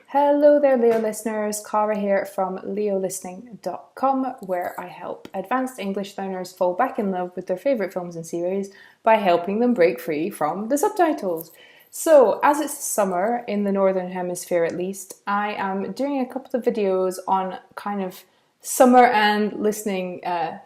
Hello there, Leo listeners. Cara here from leolistening.com, where I help advanced English learners fall back in love with their favourite films and series by helping them break free from the subtitles. So, as it's summer, in the Northern Hemisphere at least, I am doing a couple of videos on kind of summer and listening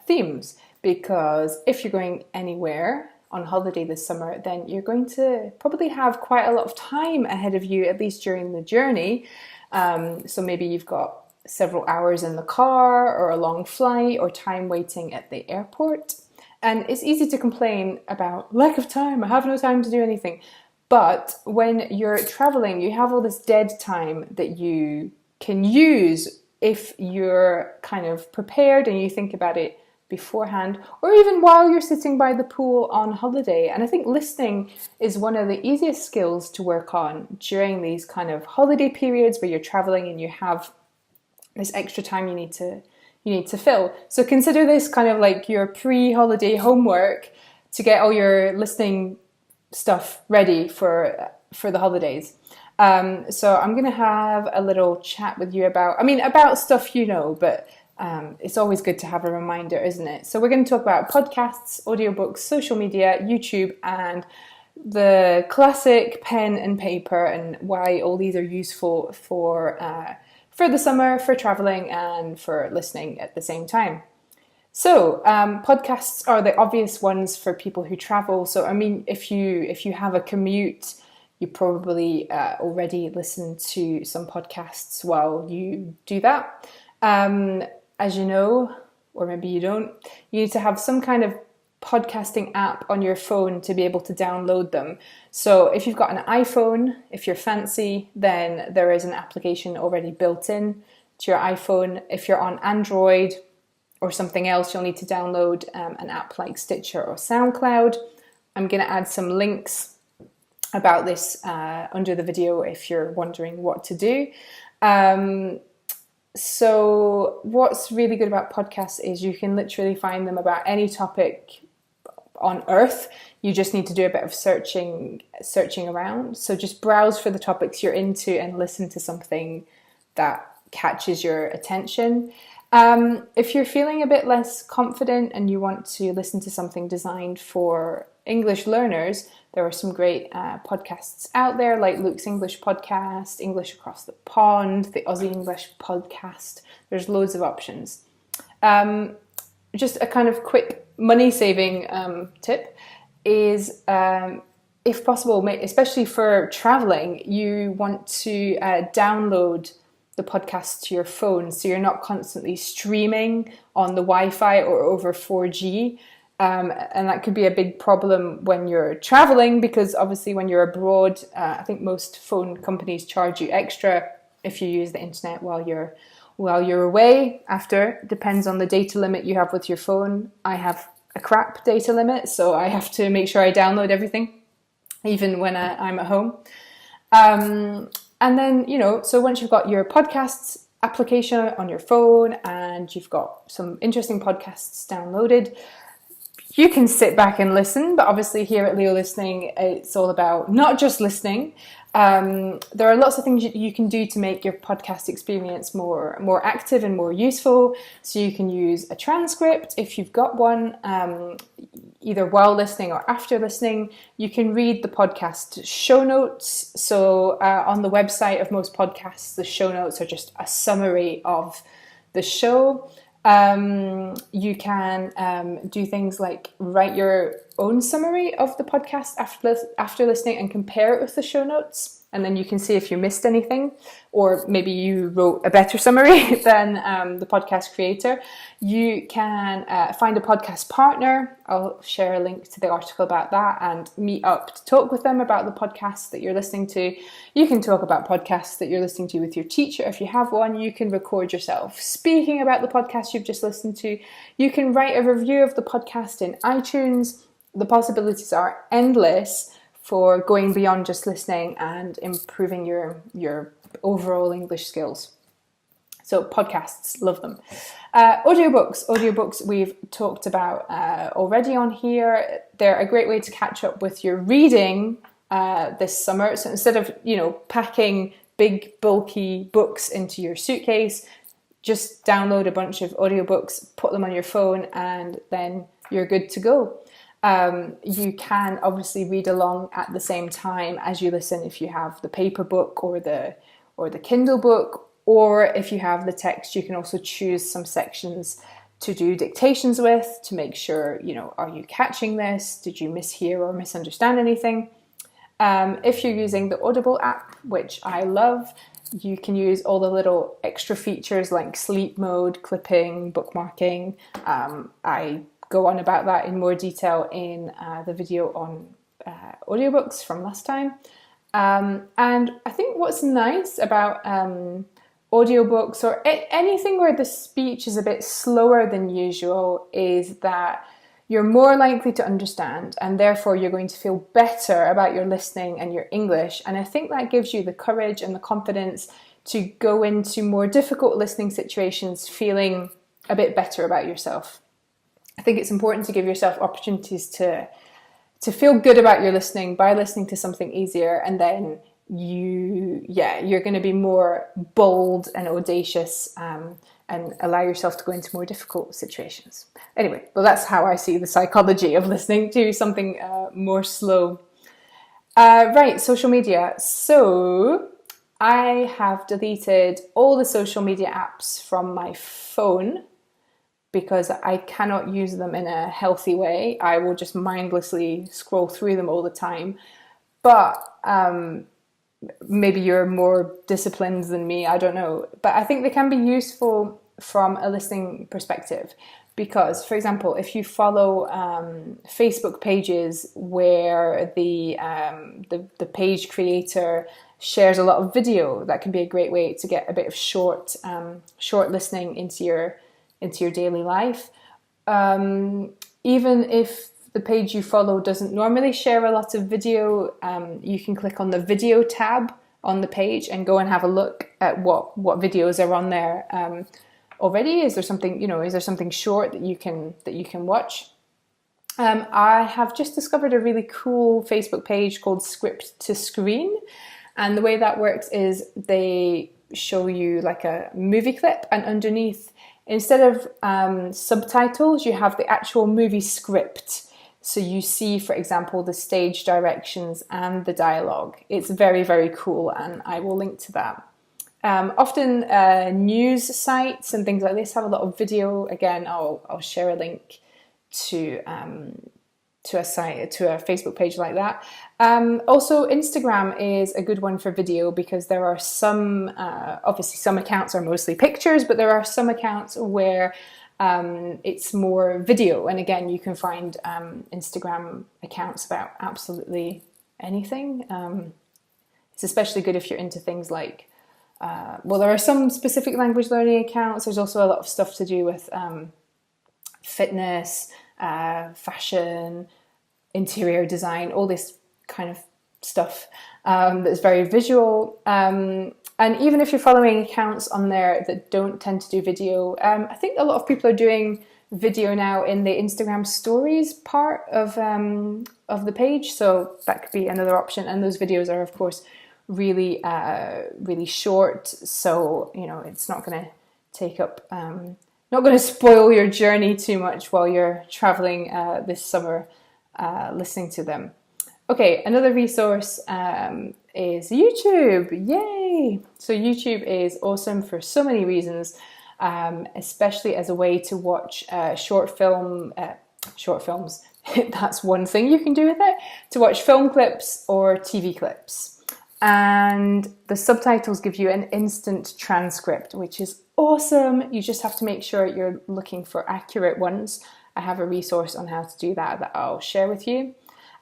themes, because if you're going anywhere on holiday this summer, then you're going to probably have quite a lot of time ahead of you, at least during the journey. So maybe you've got several hours in the car, or a long flight, or time waiting at the airport. And it's easy to complain about lack of time. I have no time to do anything. But when you're traveling, you have all this dead time that you can use if you're kind of prepared and you think about it beforehand, or even while you're sitting by the pool on holiday. And I think listening is one of the easiest skills to work on during these kind of holiday periods where you're traveling and you have this extra time you need to fill. So consider this kind of like your pre-holiday homework to get all your listening stuff ready for the holidays. So I'm going to have a little chat with you about stuff you know, but it's always good to have a reminder, isn't it? So we're going to talk about podcasts, audiobooks, social media, YouTube, and the classic pen and paper, and why all these are useful for the summer, for traveling, and for listening at the same time. So podcasts are the obvious ones for people who travel. So I mean, if you have a commute, you probably already listen to some podcasts while you do that. As you know, or maybe you don't, you need to have some kind of podcasting app on your phone to be able to download them. So if you've got an iPhone, if you're fancy, then there is an application already built in to your iPhone. If you're on Android or something else, you'll need to download an app like Stitcher or SoundCloud. I'm going to add some links about this under the video if you're wondering what to do. So what's really good about podcasts is you can literally find them about any topic on earth. You just need to do a bit of searching around. So just browse for the topics you're into and listen to something that catches your attention. If you're feeling a bit less confident and you want to listen to something designed for English learners, there are some great podcasts out there, like Luke's English podcast, English Across the Pond, the Aussie English podcast. There's loads of options. Just a kind of quick money-saving tip is, if possible, especially for traveling, you want to download the podcast to your phone, so you're not constantly streaming on the Wi-Fi or over 4G. And that could be a big problem when you're traveling, because obviously when you're abroad, I think most phone companies charge you extra if you use the internet while you're away. Depends on the data limit you have with your phone. I have a crap data limit, so I have to make sure I download everything, even when I'm at home. And then, so once you've got your podcasts application on your phone and you've got some interesting podcasts downloaded, you can sit back and listen. But obviously here at Leo Listening, it's all about not just listening. There are lots of things you can do to make your podcast experience more active and more useful. So you can use a transcript if you've got one, either while listening or after listening. You can read the podcast show notes. So on the website of most podcasts, the show notes are just a summary of the show. You can do things like write your own summary of the podcast after listening and compare it with the show notes. And then you can see if you missed anything, or maybe you wrote a better summary than the podcast creator. You can find a podcast partner. I'll share a link to the article about that, and meet up to talk with them about the podcasts that you're listening to. You can talk about podcasts that you're listening to with your teacher if you have one. You can record yourself speaking about the podcast you've just listened to. You can write a review of the podcast in iTunes. The possibilities are endless for going beyond just listening and improving your overall English skills. So podcasts, love them. Audiobooks we've talked about already on here. They're a great way to catch up with your reading this summer. So instead of, packing big bulky books into your suitcase, just download a bunch of audiobooks, put them on your phone, and then you're good to go. You can obviously read along at the same time as you listen if you have the paper book or the Kindle book, or if you have the text, you can also choose some sections to do dictations with to make sure, are you catching this? Did you mishear or misunderstand anything? If you're using the Audible app, which I love, you can use all the little extra features like sleep mode, clipping, bookmarking. I go on about that in more detail in the video on audiobooks from last time. And I think what's nice about audiobooks or anything where the speech is a bit slower than usual is that you're more likely to understand, and therefore you're going to feel better about your listening and your English. And I think that gives you the courage and the confidence to go into more difficult listening situations feeling a bit better about yourself. I think it's important to give yourself opportunities to feel good about your listening by listening to something easier, and then you're going to be more bold and audacious and allow yourself to go into more difficult situations. Anyway, well, that's how I see the psychology of listening to something more slow. Right, social media. So I have deleted all the social media apps from my phone because I cannot use them in a healthy way. I will just mindlessly scroll through them all the time. But maybe you're more disciplined than me, I don't know. But I think they can be useful from a listening perspective. Because, for example, if you follow Facebook pages where the page creator shares a lot of video, that can be a great way to get a bit of short listening into your daily life. Even if the page you follow doesn't normally share a lot of video, you can click on the video tab on the page and go and have a look at what videos are on there already. Is there something short that you can watch? I have just discovered a really cool Facebook page called Script to Screen, and the way that works is they show you like a movie clip, and underneath, instead of subtitles, you have the actual movie script. So you see, for example, the stage directions and the dialogue. It's very, very cool, and I will link to that. Often news sites and things like this have a lot of video. Again, I'll share a link to a Facebook page like that. Also, Instagram is a good one for video because there are some, obviously some accounts are mostly pictures, but there are some accounts where it's more video. And again, you can find Instagram accounts about absolutely anything. It's especially good if you're into things like, there are some specific language learning accounts. There's also a lot of stuff to do with fitness, fashion, interior design, all this kind of stuff that's very visual. And even if you're following accounts on there that don't tend to do video, I think a lot of people are doing video now in the Instagram stories part of the page. So that could be another option. And those videos are, of course, really short. So, it's not going to take up, not going to spoil your journey too much while you're traveling this summer listening to them. Okay, another resource is YouTube. Yay! So YouTube is awesome for so many reasons, especially as a way to watch short films. That's one thing you can do with it, to watch film clips or TV clips. And the subtitles give you an instant transcript, which is awesome. You just have to make sure you're looking for accurate ones. I have a resource on how to do that I'll share with you.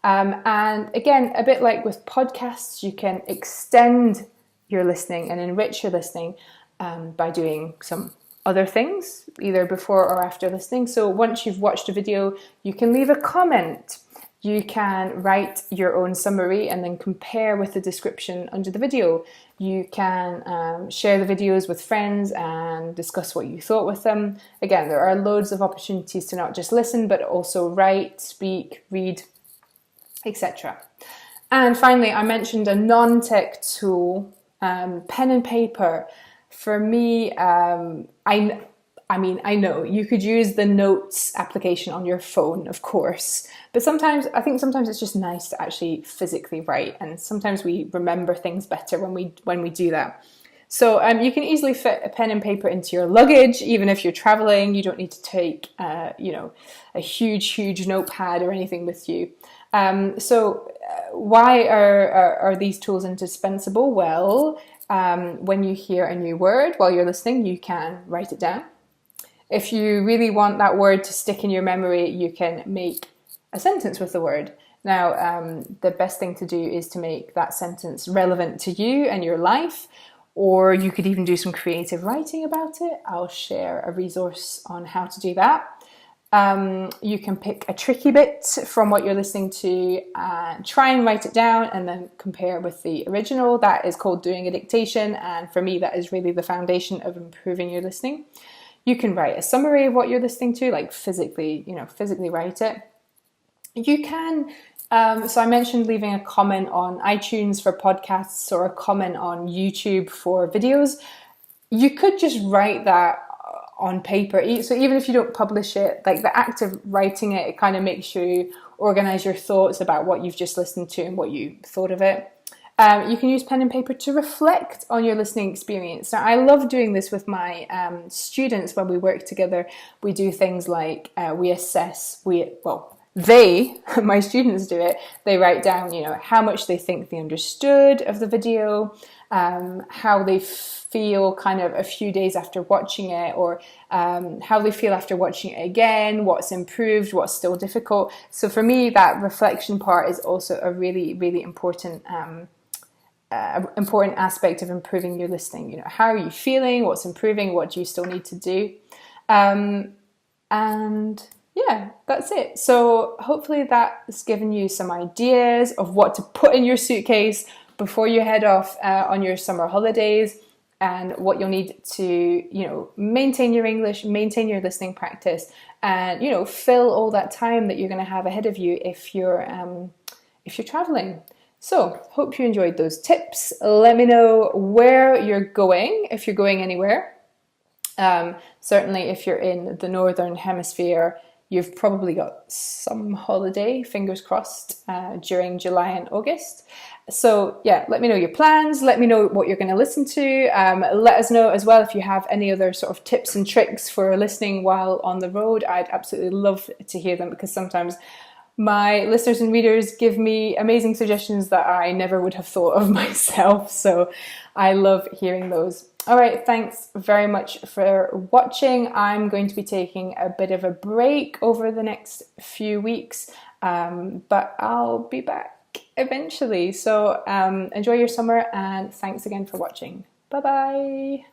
And again, a bit like with podcasts, you can extend your listening and enrich your listening by doing some other things, either before or after listening. So once you've watched a video, you can leave a comment. You can write your own summary and then compare with the description under the video. You can share the videos with friends and discuss what you thought with them. Again, there are loads of opportunities to not just listen, but also write, speak, read, etc. And finally, I mentioned a non-tech tool, pen and paper. For me, I know you could use the notes application on your phone, of course, but I think sometimes it's just nice to actually physically write, and sometimes we remember things better when we do that. So you can easily fit a pen and paper into your luggage, even if you're traveling. You don't need to take a huge notepad or anything with you. Why are these tools indispensable? Well, when you hear a new word while you're listening, you can write it down. If you really want that word to stick in your memory, you can make a sentence with the word. Now, the best thing to do is to make that sentence relevant to you and your life, or you could even do some creative writing about it. I'll share a resource on how to do that. You can pick a tricky bit from what you're listening to and try and write it down and then compare with the original. That is called doing a dictation, and for me that is really the foundation of improving your listening. You can write a summary of what you're listening to, like physically write it. You can, so I mentioned leaving a comment on iTunes for podcasts or a comment on YouTube for videos. You could just write that on paper. So even if you don't publish it, like the act of writing it, it kind of makes you organize your thoughts about what you've just listened to and what you thought of it. You can use pen and paper to reflect on your listening experience. Now, I love doing this with my students when we work together. We do things like we assess, my students do it. They write down, how much they think they understood of the video, how they feel kind of a few days after watching it, or how they feel after watching it again, what's improved, what's still difficult. So for me, that reflection part is also a really, really important aspect of improving your listening. How are you feeling? What's improving? What do you still need to do? And yeah, that's it. So hopefully that's given you some ideas of what to put in your suitcase before you head off on your summer holidays, and what you'll need to, maintain your English, maintain your listening practice, and, fill all that time that you're going to have ahead of you if you're traveling. So, hope you enjoyed those tips. Let me know where you're going, if you're going anywhere. Certainly, if you're in the Northern Hemisphere, you've probably got some holiday, fingers crossed, during July and August. So, yeah, let me know your plans. Let me know what you're going to listen to. Let us know as well if you have any other sort of tips and tricks for listening while on the road. I'd absolutely love to hear them, because sometimes my listeners and readers give me amazing suggestions that I never would have thought of myself. So I love hearing those. All right, thanks very much for watching. I'm going to be taking a bit of a break over the next few weeks, but I'll be back eventually. So enjoy your summer, and thanks again for watching. Bye-bye.